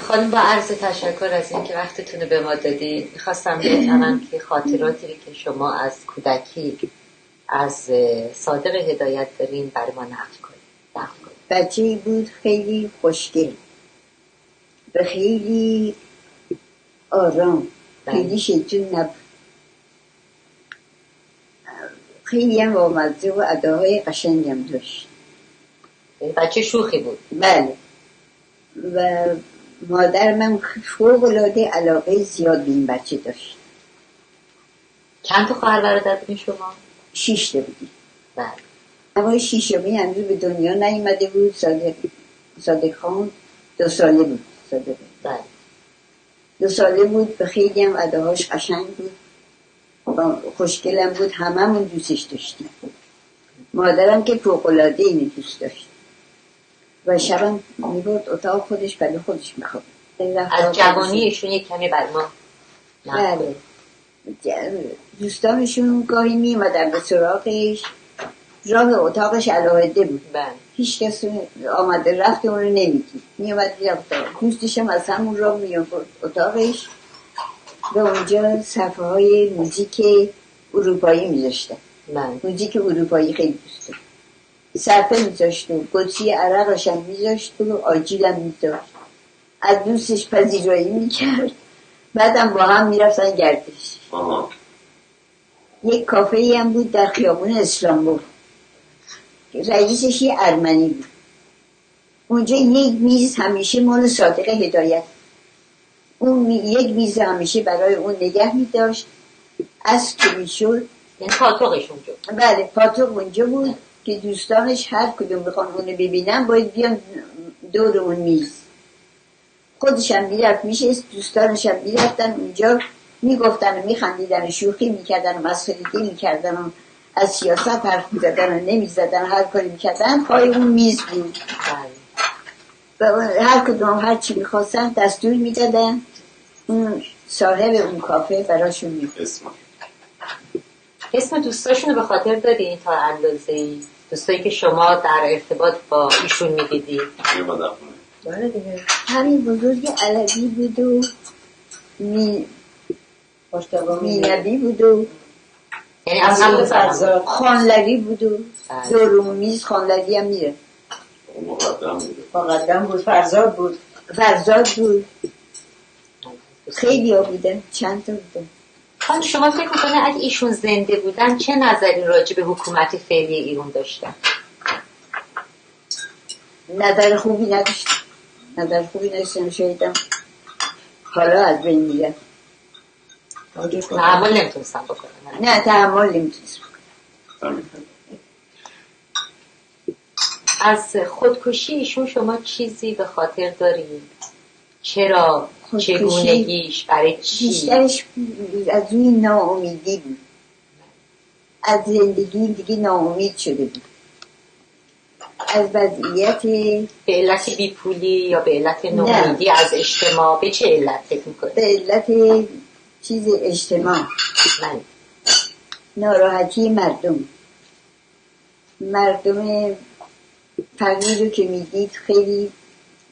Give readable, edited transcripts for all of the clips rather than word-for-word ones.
خانم با عرض تشکر از اینکه وقتتون رو به ما دادید. میخواستم بفهمم که خاطراتی که شما از کودکی از صادق هدایت دارین برای ما نقل کنید. بچه‌ای بود خیلی خوشگل و خیلی آرام، خیلی شیطون نبود، خیلی هم بامزه و اداهای قشنگی هم داشت. بچه شوخی بود. بله. و مادر من فوق‌العاده علاقه زیاد به این بچه داشت. چند تا خواهر برادر بودین شما؟ 6 تا بودیم. بله. اما شیشمی هنوز به دنیا نیامده بود. صادق خان 2 ساله بود. بله. 2 ساله بود و خیلی هم اداهاش قشنگ بود، خوشگلم بود، هممون دوستش داشتیم. مادرم که فوق‌العاده اینو دوست داشت و شبم میبرد اتاق خودش برای خودش میخواد. از جوانی ایشون یک کمی بر ما بله. دوستانشون گاهی میمدن به سراغش، راه اتاقش علاهده بود. بله. هیچ کس آمده رفت اون رو نمیدید، میامد رفت دوستش هم از همون راه میامد اتاقش و اونجا صفحه های موزیک اروپایی میذاشتن. موزیک اروپایی خیلی دوست داشت. صفحه میذاشت و قدسی عرقش هم میذاشت و آجیل هم میذاشت. از دوستش پذیرایی میکرد. بعدم با هم میرفتن گردش. یک کافه هم بود در خیابون اسلامبول، رئیسش یه ارمنی بود. اونجا یک میز همیشه مال صادق هدایت، اون یک میز همیشه برای اون نگه میداشت. از که میشد یعنی پاتوقش اونجا. بله، پاتوق اونجا بود که دوستانش هر کدوم بخوان اونو ببینن باید بیان دور اون میز. خودش هم میرفت میشست، دوستانش هم میرفتن اونجا، میگفتن و میخندیدن و شوخی میکردن و مسخرگی میکردن و از سیاست حرف میزدن و نمیزدن، هر کاری میکردن پای اون میز بود. و هر کدوم هر چی میخواستن دستور میدادن، اون صاحب اون کافه براشون میفرست. اسم دوستاشونو به خاطر دارین تا اندازه‌ای؟ دوستایی که شما در ارتباط با ایشون میدیدید؟ بله دیگه. همین بزرگ علوی بود و مینبی بود و یعنی از هم فرزاد خانلری بود و دورمیز خانلری هم میره. مقدم بود. فرزاد بود. خیلی ها بودن، چند تا بودن. خانم شما فکر میکنه اگه ایشون زنده بودن چه نظری راجع به حکومت فعلی ایران داشتن؟ نظر خوبی نداشتن. شایدم حالا از بین میرن. تحمل نمیتونستم بکنم. نه تحمل نمیتونستم. از خودکشی ایشون شما چیزی به خاطر دارید؟ چرا؟ چگونگیش؟ برای چی؟ بیشترش از روی ناامیدی بود. از زندگی دیگه ناامید شده بود. از وضعیت به علت بیپولی یا به علت ناامیدی از اجتماع؟ به چه علت فکر میکنید؟ به علت چیز اجتماع. ناراحتی مردم فقیر رو که میدید خیلی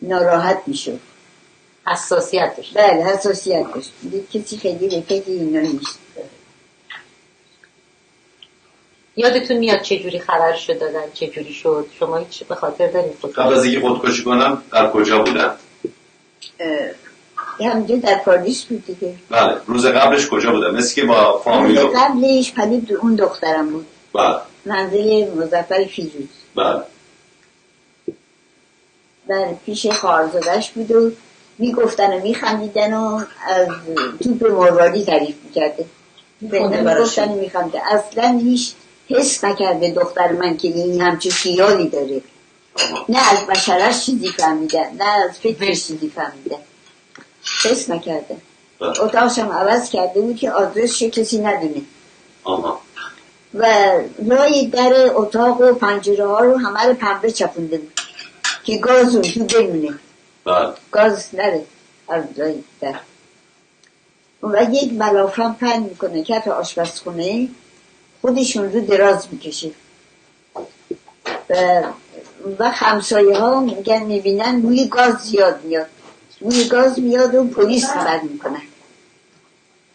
ناراحت میشد. حساسیت داشت. بله حساسیت داشت. کسی خیلی به فکر اینا نیست. یادتون میاد چه جوری خبرشو دادن؟ چه جوری شد؟ شما هیچ به خاطر دارید؟ قبل از اینکه خودکشی کنم در کجا بودن؟ همونجا در پاریس بود دیگه. بله. روز قبلش کجا بودن؟ مثل که با فامیل. روز قبلش پدید اون دخترم بود. بله. منزل مظفر فیروز. بله. پیش خواهرزادش بود و میگفتن و میخندیدن و از توپ مروادی تعریف میکرده. میگفتن و میخندیدن. اصلا هیچ حس نکرده دختر من که این همچه خیالی داره. نه از بشرش چیزی فهمیدن، نه از فکرش چیزی فهمیدن. حس نکرده. اتاقش هم عوض کرده بود که آدرسش کسی ندونه. و لای در اتاق و پنجره ها رو همه رو پنبه چپونده بود که گاز رو تو بمونه. گاز نره از لای در. و یک ملافه پهن میکنه که تو آشپزخونه خودشون رو دراز میکشه و همسایه ها میگن میبینن بوی گاز زیاد میاد بوی گاز میاد و پلیس خبر میکنن.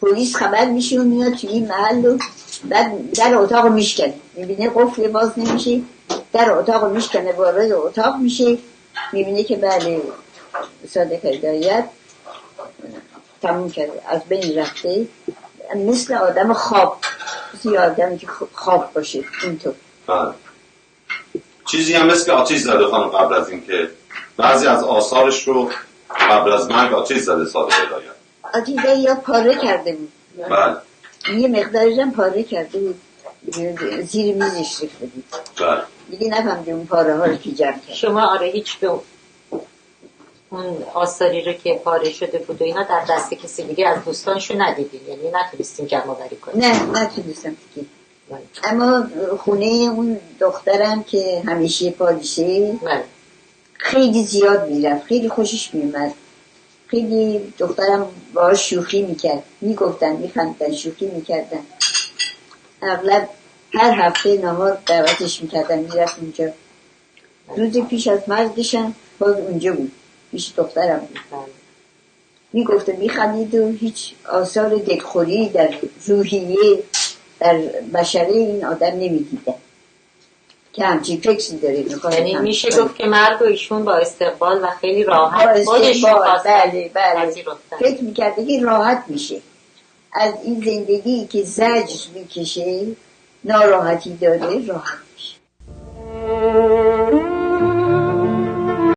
پلیس خبر میشه و میاد توی این محل و بعد در اتاق میشکنه، میبینه قفل باز نمیشه، در اتاق میشکنه، وارد اتاق میشه، میبینه که بله صادق هدایت تموم کرده، از بین رفته، مثل آدم خواب، مثل آدمی که خواب باشه اینطور. چیزی هم مثل که آتیش زده خانم قبل از این که بعضی از آثارش رو قبل از مرگ آتیش زده صادق هدایت. آتیش یا پاره کرده بود. بله. یه مقدارش هم پاره کرده بود، زیر میزش ریخته بود. بله. دیگه نفهمده اون پاره ها رو کی جمع کرد. شما آره هیچ به اون آثاری رو که پاره شده بود و اینا در دست کسی دیگه از دوستانشون ندیدین، یعنی نتونستین جمع آوری کنین؟ نه نتونستم دیگه. اما خونه اون دخترم که همیشه پالیشه خیلی زیاد میرفت، خیلی خوشش میومد، خیلی دخترم باهاش شوخی میکرد، میگفتن میخندن شوخی میکردن. اغلب هر هفته نهار دعوتش میکردن، میرفت اونجا. روز پیش از مرگشم باز اونجا بود، پیش دخترم بود. میگفته میخندید و هیچ آثار دلخوری در روحیه در بشره این آدم نمیدیدن که همچین فکری داره. یعنی میشه گفت که مرگ و ایشون با استقبال و خیلی راحت خودش بله فکر میکرده که راحت میشه از این زندگی که زجر میکشه، ناراحتی داره، راحت